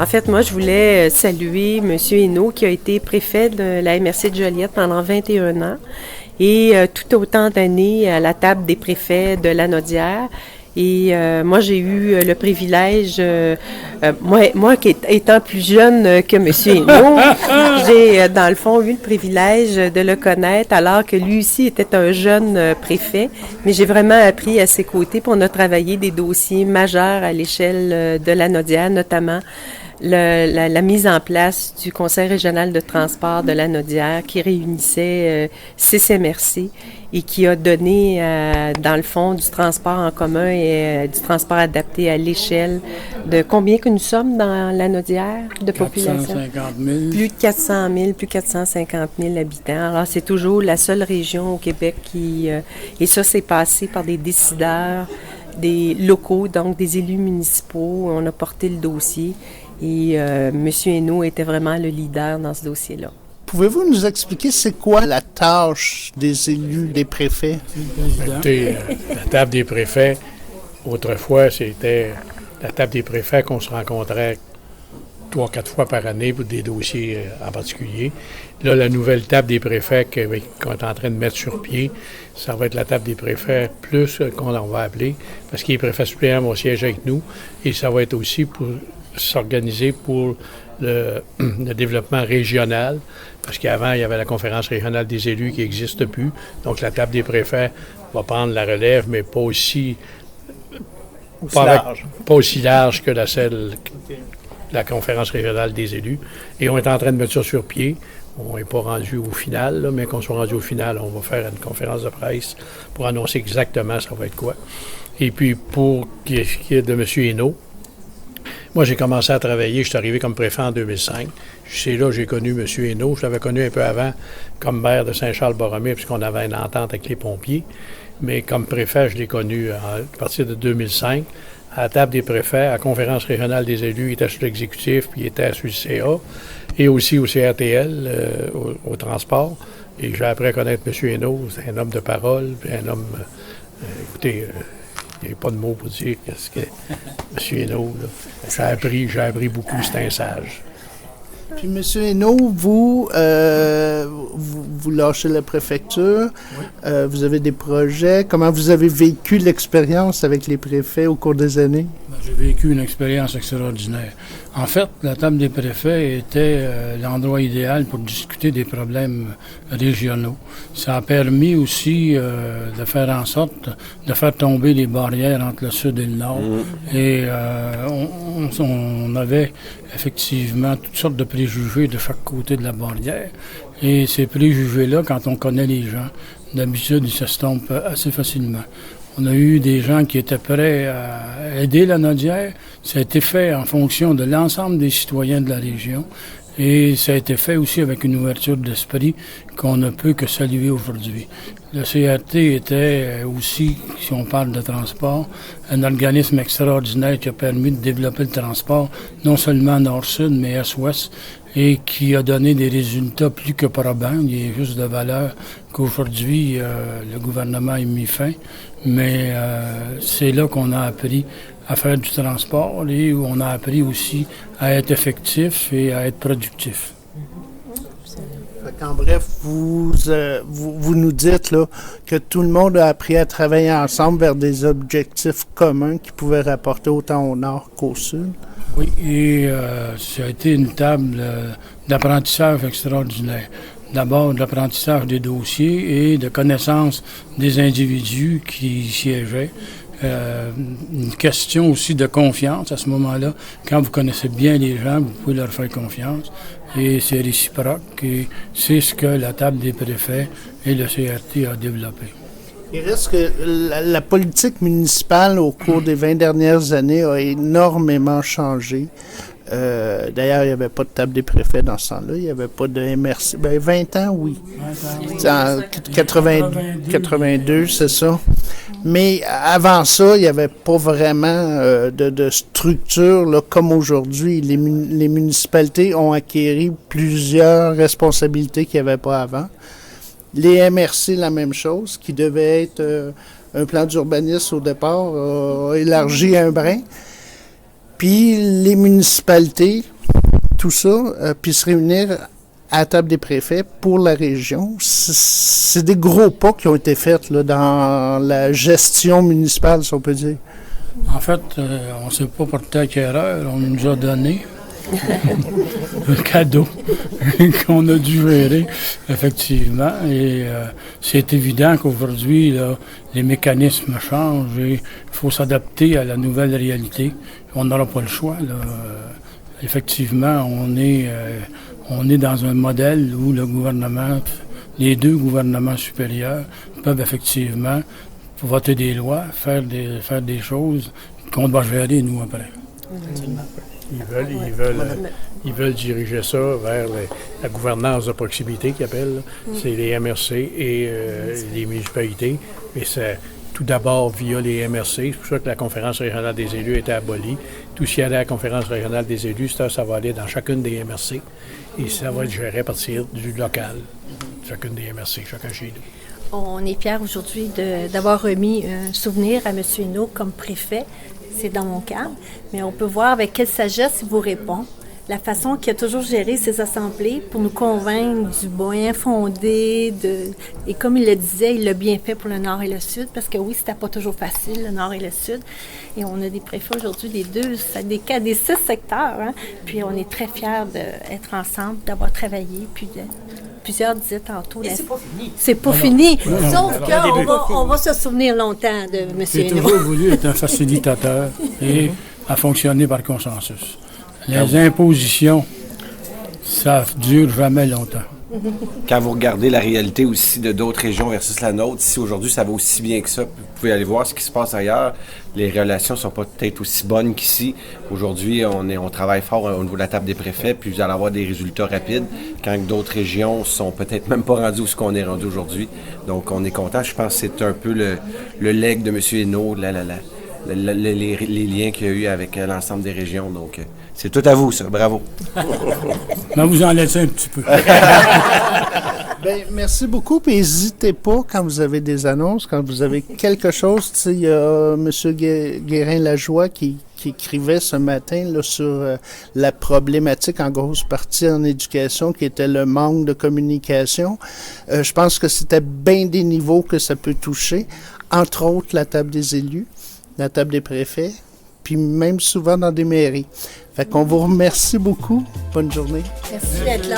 En fait, moi, je voulais saluer M. Hainaut, qui a été préfet de la MRC de Joliette pendant 21 ans et tout autant d'années à la table des préfets de Lanaudière. Et moi, j'ai eu le privilège, moi qui étant plus jeune que M. Hainaut, j'ai dans le fond eu le privilège de le connaître alors que lui aussi était un jeune préfet. Mais j'ai vraiment appris à ses côtés, puis on a travaillé des dossiers majeurs à l'échelle de Lanaudière, notamment la mise en place du Conseil régional de transport de Lanaudière qui réunissait 6 MRC et qui a donné, dans le fond, du transport en commun et du transport adapté à l'échelle de combien que nous sommes dans Lanaudière de population? 450 000. Plus de 400 000, plus de 450 000 habitants. Alors, c'est toujours la seule région au Québec qui... et ça, c'est passé par des décideurs, des locaux, donc des élus municipaux. On a porté le dossier. Et M. Hainaut était vraiment le leader dans ce dossier-là. Pouvez-vous nous expliquer c'est quoi la tâche des élus, des préfets? Écoutez, la table des préfets, autrefois, c'était la table des préfets qu'on se rencontrait 3-4 fois par année pour des dossiers en particulier. Là, la nouvelle table des préfets qu'on est en train de mettre sur pied, ça va être la table des préfets plus qu'on va appeler, parce que les préfets suppléants vont siéger avec nous, et ça va être aussi pour s'organiser pour le développement régional, parce qu'avant, il y avait la conférence régionale des élus qui n'existe plus. Donc, la table des préfets va prendre la relève, mais pas aussi large que la conférence régionale des élus. Et on est en train de mettre ça sur pied. On n'est pas rendu au final, là, mais qu'on soit rendu au final, on va faire une conférence de presse pour annoncer exactement ça va être quoi. Et puis, pour ce qui est de M. Hainaut, moi, j'ai commencé à travailler, je suis arrivé comme préfet en 2005. C'est là que j'ai connu M. Hainaut. Je l'avais connu un peu avant comme maire de Saint-Charles-Borromée, puisqu'on avait une entente avec les pompiers. Mais comme préfet, je l'ai connu à partir de 2005. À la table des préfets, à la conférence régionale des élus, il était sur l'exécutif, puis il était sur le CA, et aussi au CRTL, au transport. Et j'ai appris à connaître M. Hainaut. C'est un homme de parole, puis un homme... écoutez... il n'y a pas de mots pour dire qu'est-ce que M. Hainaut, là. J'ai appris beaucoup, c'est un sage. Puis, M. Hainaut, vous lâchez la préfecture, oui. Vous avez des projets. Comment vous avez vécu l'expérience avec les préfets au cours des années? J'ai vécu une expérience extraordinaire. En fait, la table des préfets était l'endroit idéal pour discuter des problèmes régionaux. Ça a permis aussi de faire en sorte de faire tomber les barrières entre le sud et le nord. Et on avait effectivement toutes sortes de préjugés de chaque côté de la barrière. Et ces préjugés-là, quand on connaît les gens, d'habitude, ils s'estompent assez facilement. On a eu des gens qui étaient prêts à aider Lanaudière. Ça a été fait en fonction de l'ensemble des citoyens de la région. Et ça a été fait aussi avec une ouverture d'esprit qu'on ne peut que saluer aujourd'hui. Le CRT était aussi, si on parle de transport, un organisme extraordinaire qui a permis de développer le transport, non seulement nord-sud, mais est-ouest, et qui a donné des résultats plus que probants. Il est juste de valeur qu'aujourd'hui, le gouvernement a mis fin, mais c'est là qu'on a appris à faire du transport et où on a appris aussi à être effectif et à être productif. En bref, vous nous dites là, que tout le monde a appris à travailler ensemble vers des objectifs communs qui pouvaient rapporter autant au nord qu'au sud. Oui, et ça a été une table d'apprentissage extraordinaire. D'abord, de l'apprentissage des dossiers et de connaissance des individus qui y siégeaient. Une question aussi de confiance à ce moment-là. Quand vous connaissez bien les gens, vous pouvez leur faire confiance. Et c'est réciproque. Et c'est ce que la table des préfets et le CRT a développé. Il reste que la politique municipale au cours des 20 dernières années a énormément changé. D'ailleurs, il n'y avait pas de table des préfets dans ce temps-là. Il n'y avait pas de MRC. 20 ans, oui. 20 ans. En 82, c'est ça. Mais avant ça, il n'y avait pas vraiment de structure là, comme aujourd'hui. Les municipalités ont acquis plusieurs responsabilités qu'il n'y avait pas avant. Les MRC, la même chose, qui devait être un plan d'urbanisme au départ, élargi un brin. Puis les municipalités, tout ça, puis se réunir à la table des préfets pour la région. C'est des gros pas qui ont été faits là, dans la gestion municipale, si on peut dire. En fait, on ne s'est pas porté acquéreur, on nous a donné un cadeau qu'on a dû gérer, effectivement. Et c'est évident qu'aujourd'hui, là, les mécanismes changent et il faut s'adapter à la nouvelle réalité. On n'aura pas le choix. Là. Effectivement, on est dans un modèle où le gouvernement, les deux gouvernements supérieurs peuvent effectivement voter des lois, faire des choses qu'on doit gérer, nous, après. Ils veulent diriger ça vers la gouvernance de proximité qu'ils appellent. C'est les MRC et les municipalités. Mais c'est tout d'abord via les MRC. C'est pour ça que la conférence régionale des élus a été abolie. Tout ce qui allait à la conférence régionale des élus, ça va aller dans chacune des MRC. Et ça va être géré à partir du local. Chacune des MRC, chacun chez nous. On est fiers aujourd'hui d'avoir remis un souvenir à M. Hainaut comme préfet. C'est dans mon cadre. Mais on peut voir avec quelle sagesse il vous répond. La façon qu'il a toujours géré ses assemblées pour nous convaincre du bien fondé. Et comme il le disait, il l'a bien fait pour le Nord et le Sud. Parce que oui, c'était pas toujours facile, le Nord et le Sud. Et on a des préfets aujourd'hui des 6 secteurs. Hein? Puis on est très fiers d'être ensemble, d'avoir travaillé. Puis plusieurs disaient tantôt... c'est pas fini. C'est pas fini. Sauf qu'on va se souvenir longtemps de M. Hainaut. J'ai toujours voulu être un facilitateur et à fonctionner par consensus. Les impositions, ça dure jamais longtemps. Quand vous regardez la réalité aussi de d'autres régions versus la nôtre, si aujourd'hui ça va aussi bien que ça, vous pouvez aller voir ce qui se passe ailleurs. Les relations sont pas peut-être aussi bonnes qu'ici. Aujourd'hui, on travaille fort au niveau de la table des préfets, puis vous allez avoir des résultats rapides, quand d'autres régions sont peut-être même pas rendues où ce qu'on est rendu aujourd'hui. Donc, on est content. Je pense que c'est un peu le legs de M. Hainaut, les liens qu'il y a eu avec l'ensemble des régions. Donc, c'est tout à vous, ça. Bravo. Mais vous en laissez un petit peu. Bien, merci beaucoup. Puis n'hésitez pas quand vous avez des annonces, quand vous avez quelque chose. Tu sais, il y a M. Guérin-Lajoie qui écrivait ce matin là, sur la problématique en grosse partie en éducation qui était le manque de communication. Je pense que c'était bien des niveaux que ça peut toucher, entre autres la table des élus, la table des préfets, puis même souvent dans des mairies. Fait qu'on vous remercie beaucoup. Bonne journée. Merci d'être là.